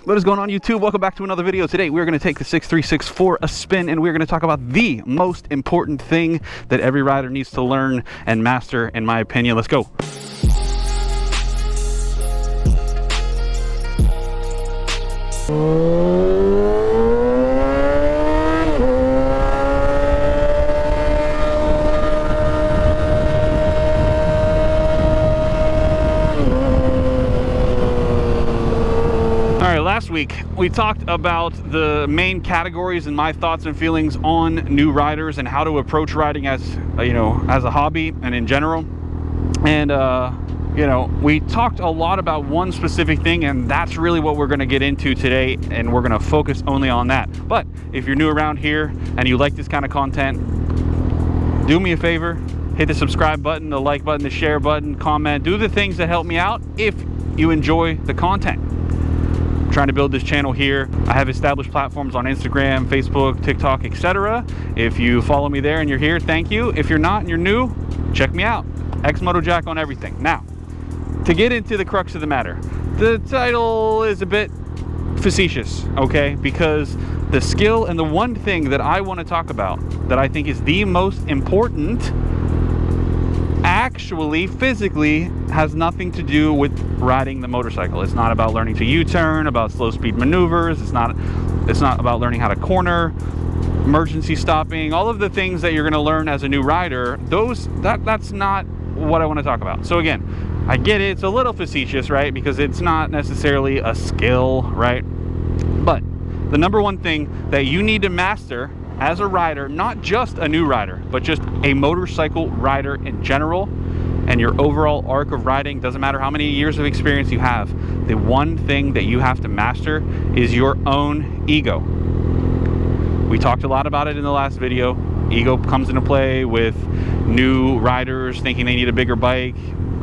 What is going on, YouTube? Welcome back to another video. Today we're going to take the 6364 for a spin, and we're going to talk about the most important thing that every rider needs to learn and master, in my opinion. Let's go. Last week we talked about the main categories and my thoughts and feelings on new riders and how to approach riding as as a hobby and in general. And we talked a lot about one specific thing, and that's really what we're going to get into today, and we're going to focus only on that. But if you're new around here and you like this kind of content, do me a favor, hit the subscribe button, the like button, the share button, comment, do the things that help me out if you enjoy the content. Trying to build this channel here. I have established platforms on Instagram, Facebook, TikTok, etc. If you follow me there and you're here, thank you. If you're not and you're new, check me out. XMotoJack on everything. Now, to get into the crux of the matter, the title is a bit facetious, okay? Because the skill and the one thing that I want to talk about that I think is the most important actually physically has nothing to do with riding the motorcycle. It's not about learning to U-turn, about slow speed maneuvers. It's not about learning how to corner, emergency stopping, all of the things that you're going to learn as a new rider. That's not what I want to talk about. So again, I get it, it's a little facetious, right? Because it's not necessarily a skill, right? But the number one thing that you need to master as a rider, not just a new rider, but just a motorcycle rider in general, and your overall arc of riding, doesn't matter how many years of experience you have, the one thing that you have to master is your own ego. We talked a lot about it in the last video. Ego comes into play with new riders thinking they need a bigger bike,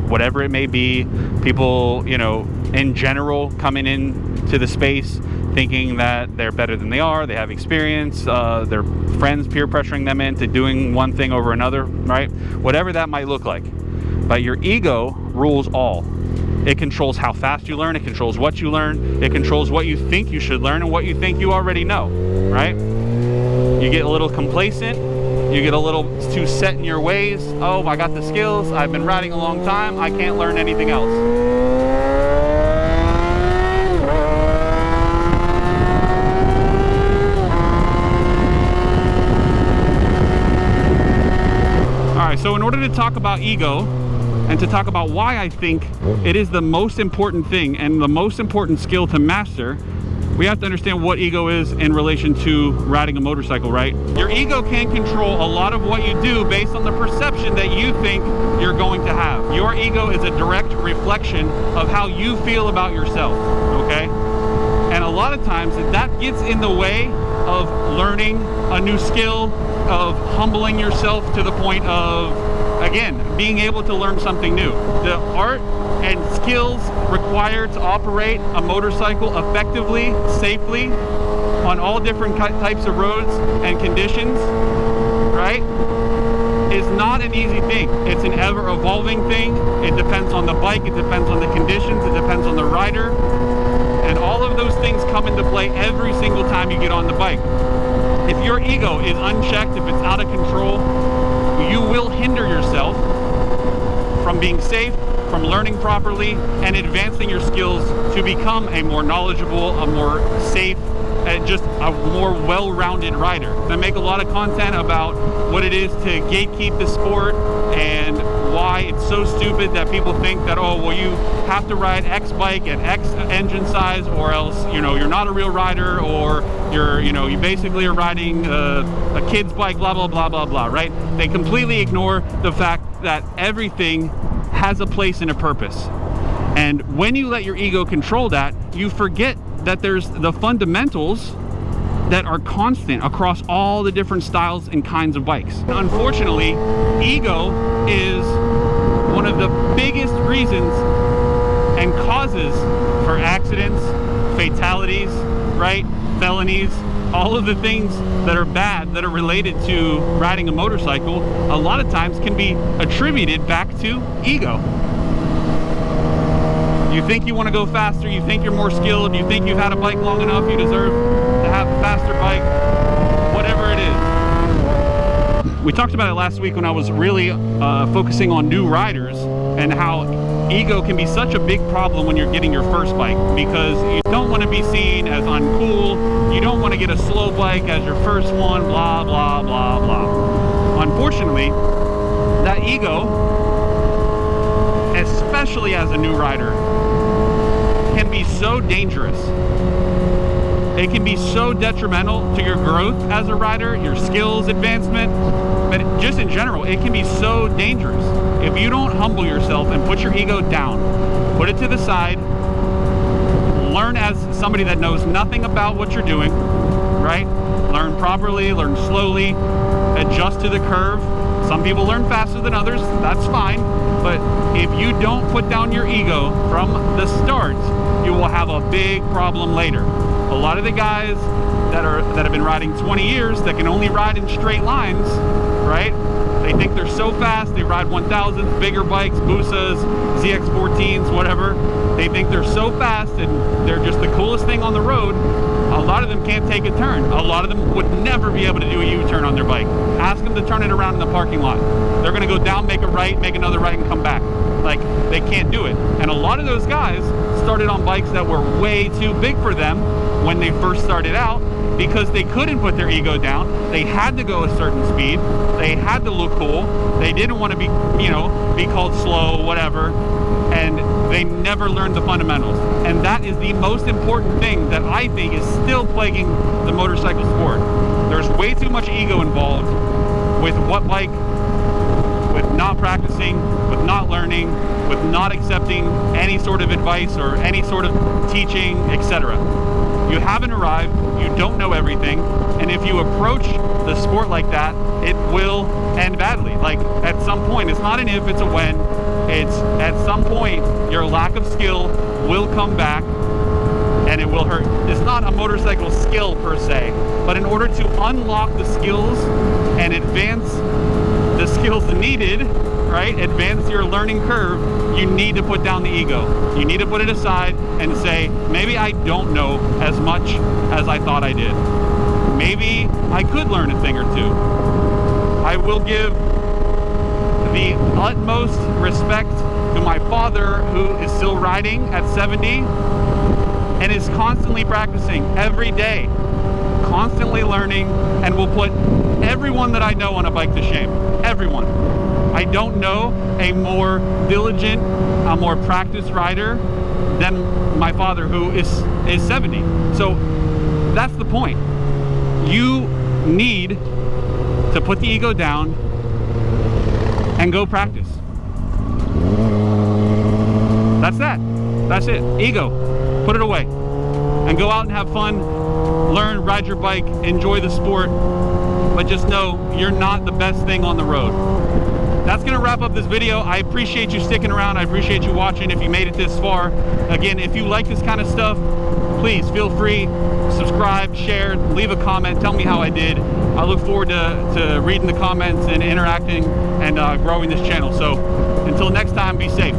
whatever it may be. People, in general, coming into the space thinking that they're better than they are, they have experience, their friends peer pressuring them into doing one thing over another, right? Whatever that might look like. But your ego rules all. It controls how fast you learn, it controls what you learn, it controls what you think you should learn and what you think you already know, right? You get a little complacent, you get a little too set in your ways. Oh, I got the skills, I've been riding a long time, I can't learn anything else. So in order to talk about ego and to talk about why I think it is the most important thing and the most important skill to master, we have to understand what ego is in relation to riding a motorcycle, right? Your ego can control a lot of what you do based on the perception that you think you're going to have. Your ego is a direct reflection of how you feel about yourself, okay? And a lot of times that gets in the way of learning a new skill, of humbling yourself to the point of, again, being able to learn something new. The art and skills required to operate a motorcycle effectively, safely, on all different types of roads and conditions, right, is not an easy thing. It's an ever-evolving thing. It depends on the bike, it depends on the conditions, it depends on the rider, and all of those things come into play every single time you get on the bike. If your ego is unchecked, if it's out of control, you will hinder yourself from being safe, from learning properly, and advancing your skills to become a more knowledgeable, a more safe, and just a more well-rounded rider. I make a lot of content about what it is to gatekeep the sport and why it's so stupid that people think that, oh, well, you have to ride X bike at X engine size or else, you're not a real rider, or you basically are riding a kid's bike, blah, blah, blah, blah, blah, right? They completely ignore the fact that everything has a place and a purpose. And when you let your ego control that, you forget that there's the fundamentals that are constant across all the different styles and kinds of bikes. Unfortunately, ego is one of the biggest reasons and causes for accidents, fatalities, right? Felonies, all of the things that are bad that are related to riding a motorcycle, a lot of times can be attributed back to ego. You think you want to go faster, you think you're more skilled, you think you've had a bike long enough, you deserve to have a faster bike, whatever it is. We talked about it last week when I was really focusing on new riders and how ego can be such a big problem when you're getting your first bike, because you don't want to be seen as uncool, you don't want to get a slow bike as your first one, blah, blah, blah, blah. Unfortunately, that ego, especially as a new rider, can be so dangerous. It can be so detrimental to your growth as a rider, your skills advancement, but just in general, it can be so dangerous. If you don't humble yourself and put your ego down, put it to the side, learn as somebody that knows nothing about what you're doing, right? Learn properly, learn slowly, adjust to the curve. Some people learn faster than others, that's fine, but if you don't put down your ego from the start, you will have a big problem later. A lot of the guys that have been riding 20 years that can only ride in straight lines, right? They think they're so fast, they ride 1000s, bigger bikes, Busas, ZX14s, whatever. They think they're so fast and they're just the coolest thing on the road. A lot of them can't take a turn. A lot of them would never be able to do a U-turn on their bike. Ask them to turn it around in the parking lot. They're gonna go down, make a right, make another right, and come back. Like, they can't do it. And a lot of those guys started on bikes that were way too big for them when they first started out, because they couldn't put their ego down. They had to go a certain speed. They had to look cool. They didn't want to be, you know, be called slow, whatever. And they never learned the fundamentals. And that is the most important thing that I think is still plaguing the motorcycle sport. There's way too much ego involved with what bike, with not practicing, with not learning, with not accepting any sort of advice or any sort of teaching, etc. You haven't arrived, you don't know everything, and if you approach the sport like that, it will end badly. Like, at some point, it's not an if, it's a when. It's at some point, your lack of skill will come back and it will hurt. It's not a motorcycle skill per se, but in order to unlock the skills and advance the skills needed, right? Advance your learning curve, you need to put down the ego. You need to put it aside and say, maybe I don't know as much as I thought I did. Maybe I could learn a thing or two. I will give the utmost respect to my father, who is still riding at 70 and is constantly practicing every day, constantly learning, and will put everyone that I know on a bike to shame. Everyone. I don't know a more diligent, a more practiced rider than my father, who is 70. So that's the point. You need to put the ego down and go practice. That's that. That's it. Ego. Put it away. And go out and have fun. Learn, ride your bike, enjoy the sport. But just know you're not the best thing on the road. That's gonna wrap up this video. I appreciate you sticking around. I appreciate you watching if you made it this far. Again, if you like this kind of stuff, please feel free, subscribe, share, leave a comment, tell me how I did. I look forward to reading the comments and interacting and growing this channel. So until next time, be safe.